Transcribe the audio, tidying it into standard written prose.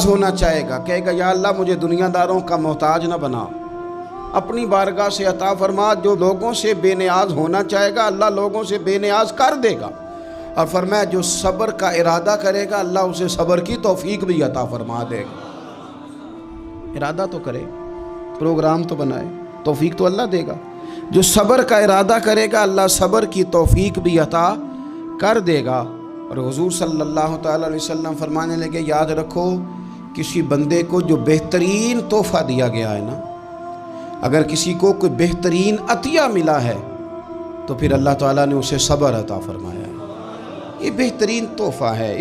होना चाहेगा, कहेगा या अल्लाह मुझे दुनियादारों का मोहताज ना बना, अपनी बारगाह से अता फरमा। जो लोगों से बेनियाज होना चाहेगा अल्लाह लोगों से बेनियाज कर देगा। और फरमाया जो सब्र का इरादा करेगा अल्लाह उसे सब्र की तौफीक भी अता फरमा देगा। इरादा तो करे, प्रोग्राम तो बनाए, तौफीक तो अल्लाह देगा। जो सब्र का इरादा करेगा अल्लाह सब्र की तौफीक भी अता कर देगा। और हुजूर सल्लल्लाहु तआला अलैहि वसल्लम फरमाने लगे, याद रखो किसी बंदे को जो बेहतरीन तोहफ़ा दिया गया है ना, अगर किसी को कोई बेहतरीन अतिया मिला है तो फिर अल्लाह ताला ने उसे सब्र अता फरमाया है। ये बेहतरीन तोहफ़ा है।